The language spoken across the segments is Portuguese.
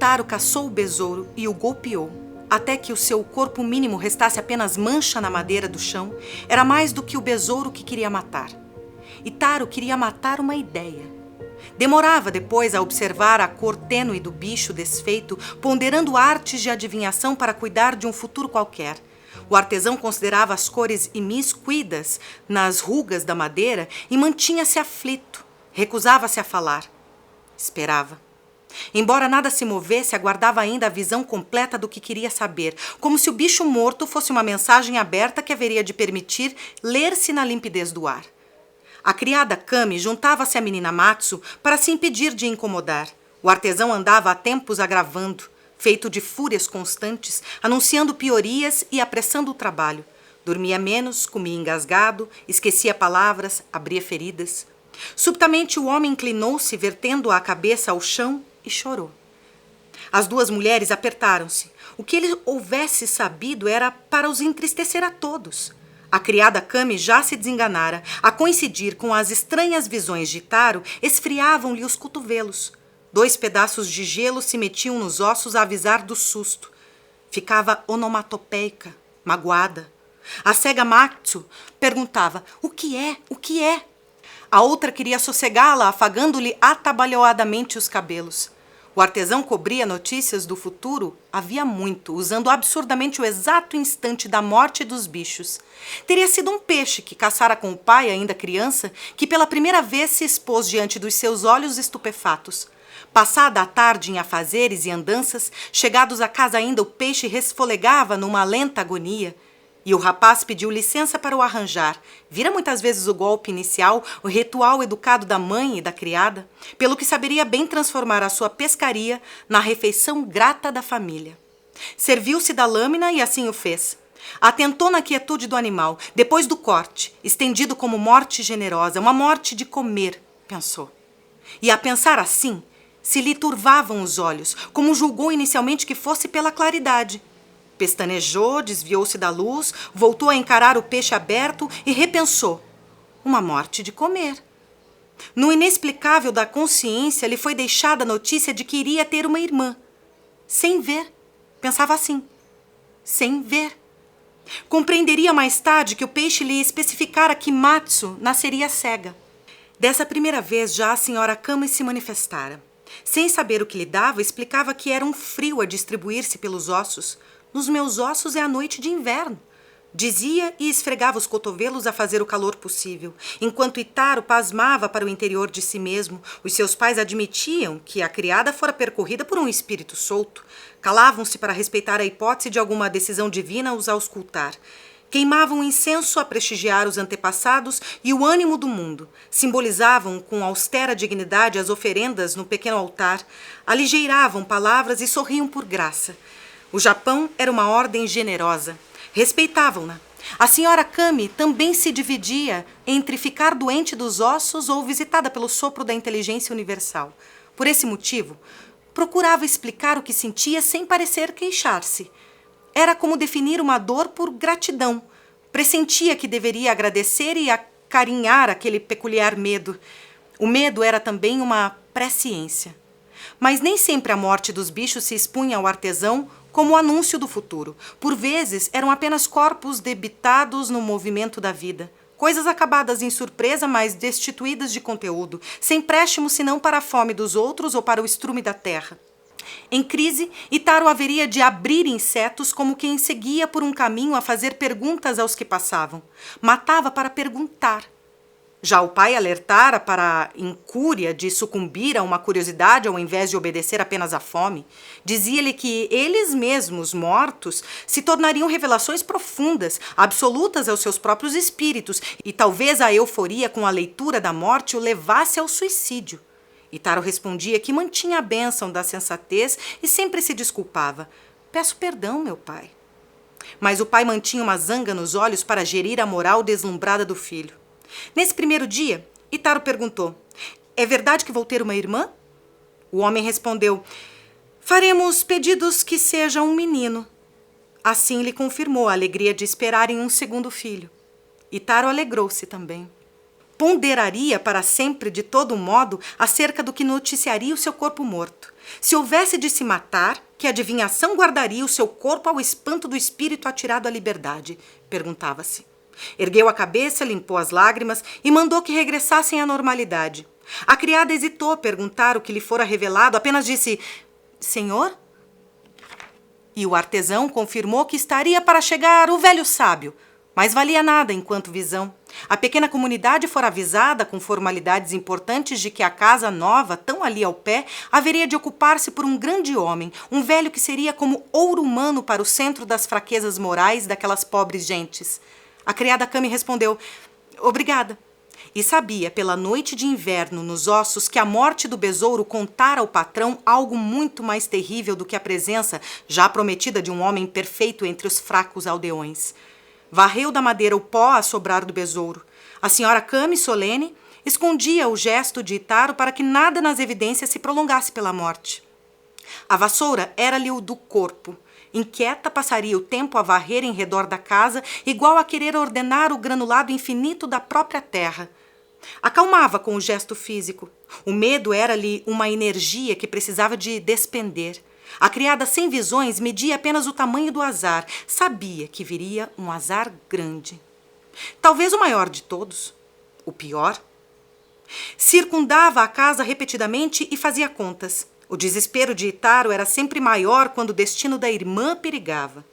Itaro caçou o besouro e o golpeou, até que o seu corpo mínimo restasse apenas mancha na madeira do chão. Era mais do que o besouro que queria matar. Itaro queria matar uma ideia. Demorava depois a observar a cor tênue do bicho desfeito, ponderando artes de adivinhação para cuidar de um futuro qualquer. O artesão considerava as cores imiscuídas nas rugas da madeira e mantinha-se aflito. Recusava-se a falar. Esperava. Embora nada se movesse, aguardava ainda a visão completa do que queria saber, como se o bicho morto fosse uma mensagem aberta que haveria de permitir ler-se na limpidez do ar. A criada Kami juntava-se à menina Matsu para se impedir de incomodar. O artesão andava há tempos agravando, feito de fúrias constantes, anunciando piorias e apressando o trabalho. Dormia menos, comia engasgado, esquecia palavras, abria feridas. Subitamente o homem inclinou-se, vertendo a cabeça ao chão, e chorou. As duas mulheres apertaram-se. O que ele houvesse sabido era para os entristecer a todos. A criada Kami já se desenganara. A coincidir com as estranhas visões de Itaro, esfriavam-lhe os cotovelos. 2 pedaços de gelo se metiam nos ossos a avisar do susto. Ficava onomatopeica, magoada. A cega Matsu perguntava: "O que é? O que é?" A outra queria sossegá-la, afagando-lhe atabalhoadamente os cabelos. O artesão cobria notícias do futuro havia muito, usando absurdamente o exato instante da morte dos bichos. Teria sido um peixe que caçara com o pai, ainda criança, que pela primeira vez se expôs diante dos seus olhos estupefatos. Passada a tarde em afazeres e andanças, chegados a casa ainda o peixe resfolegava numa lenta agonia. E o rapaz pediu licença para o arranjar. Vira muitas vezes o golpe inicial, o ritual educado da mãe e da criada, pelo que saberia bem transformar a sua pescaria na refeição grata da família. Serviu-se da lâmina e assim o fez. Atentou na quietude do animal, depois do corte, estendido como morte generosa, uma morte de comer, pensou. E a pensar assim, se lhe turvavam os olhos, como julgou inicialmente que fosse pela claridade. Pestanejou, desviou-se da luz, voltou a encarar o peixe aberto e repensou. Uma morte de comer. No inexplicável da consciência, lhe foi deixada a notícia de que iria ter uma irmã. Sem ver. Pensava assim. Sem ver. Compreenderia mais tarde que o peixe lhe especificara que Matsu nasceria cega. Dessa primeira vez já a senhora Kami se manifestara. Sem saber o que lhe dava, explicava que era um frio a distribuir-se pelos ossos. Nos meus ossos é a noite de inverno, dizia e esfregava os cotovelos a fazer o calor possível. Enquanto Itaro pasmava para o interior de si mesmo, os seus pais admitiam que a criada fora percorrida por um espírito solto. Calavam-se para respeitar a hipótese de alguma decisão divina os auscultar. Queimavam incenso a prestigiar os antepassados e o ânimo do mundo. Simbolizavam com austera dignidade as oferendas no pequeno altar. Aligeiravam palavras e sorriam por graça. O Japão era uma ordem generosa. Respeitavam-na. A senhora Kami também se dividia entre ficar doente dos ossos ou visitada pelo sopro da inteligência universal. Por esse motivo, procurava explicar o que sentia sem parecer queixar-se. Era como definir uma dor por gratidão. Pressentia que deveria agradecer e acarinhar aquele peculiar medo. O medo era também uma presciência. Mas nem sempre a morte dos bichos se expunha ao artesão como o anúncio do futuro. Por vezes, eram apenas corpos debitados no movimento da vida. Coisas acabadas em surpresa, mas destituídas de conteúdo, sem préstimo senão para a fome dos outros ou para o estrume da terra. Em crise, Itaro haveria de abrir insetos como quem seguia por um caminho a fazer perguntas aos que passavam. Matava para perguntar. Já o pai alertara para a incúria de sucumbir a uma curiosidade ao invés de obedecer apenas à fome. Dizia-lhe que eles mesmos, mortos, se tornariam revelações profundas, absolutas aos seus próprios espíritos, e talvez a euforia com a leitura da morte o levasse ao suicídio. Itaro respondia que mantinha a bênção da sensatez e sempre se desculpava. Peço perdão, meu pai. Mas o pai mantinha uma zanga nos olhos para gerir a moral deslumbrada do filho. Nesse primeiro dia, Itaro perguntou: é verdade que vou ter uma irmã? O homem respondeu: faremos pedidos que seja um menino. Assim lhe confirmou a alegria de esperarem um segundo filho. Itaro alegrou-se também. Ponderaria para sempre, de todo modo, acerca do que noticiaria o seu corpo morto. Se houvesse de se matar, que adivinhação guardaria o seu corpo ao espanto do espírito atirado à liberdade? Perguntava-se. Ergueu a cabeça, limpou as lágrimas e mandou que regressassem à normalidade. A criada hesitou a perguntar o que lhe fora revelado, apenas disse: Senhor? E o artesão confirmou que estaria para chegar o velho sábio, mas valia nada enquanto visão. A pequena comunidade fora avisada com formalidades importantes de que a casa nova, tão ali ao pé, haveria de ocupar-se por um grande homem, um velho que seria como ouro humano para o centro das fraquezas morais daquelas pobres gentes. A criada Cami respondeu: obrigada. E sabia, pela noite de inverno nos ossos, que a morte do besouro contara ao patrão algo muito mais terrível do que a presença já prometida de um homem perfeito entre os fracos aldeões. Varreu da madeira o pó a sobrar do besouro. A senhora Cami, solene, escondia o gesto de Itaro para que nada nas evidências se prolongasse pela morte. A vassoura era-lhe o do corpo. Inquieta, passaria o tempo a varrer em redor da casa, igual a querer ordenar o granulado infinito da própria terra. Acalmava com o gesto físico. O medo era-lhe uma energia que precisava de despender. A criada sem visões media apenas o tamanho do azar. Sabia que viria um azar grande. Talvez o maior de todos. O pior. Circundava a casa repetidamente e fazia contas. O desespero de Itaro era sempre maior quando o destino da irmã perigava.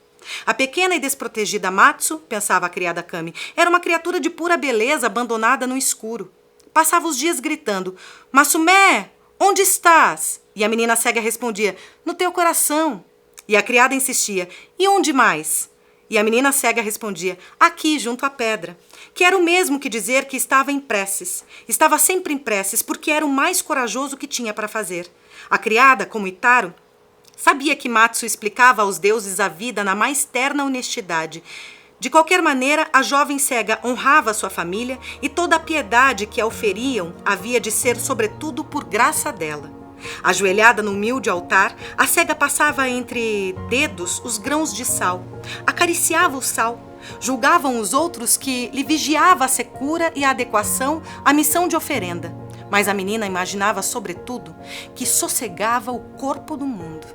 A pequena e desprotegida Matsu, pensava a criada Cami, era uma criatura de pura beleza abandonada no escuro. Passava os dias gritando: Masumé, onde estás? E a menina cega respondia: no teu coração. E a criada insistia: e onde mais? E a menina cega respondia: aqui, junto à pedra. Que era o mesmo que dizer que estava em preces. Estava sempre em preces, porque era o mais corajoso que tinha para fazer. A criada, como Itaro, sabia que Matsu explicava aos deuses a vida na mais terna honestidade. De qualquer maneira, a jovem cega honrava sua família e toda a piedade que a oferiam havia de ser, sobretudo, por graça dela. Ajoelhada no humilde altar, a cega passava entre dedos os grãos de sal, acariciava o sal, julgavam os outros que lhe vigiava a secura e a adequação à missão de oferenda. Mas a menina imaginava, sobretudo, que sossegava o corpo do mundo.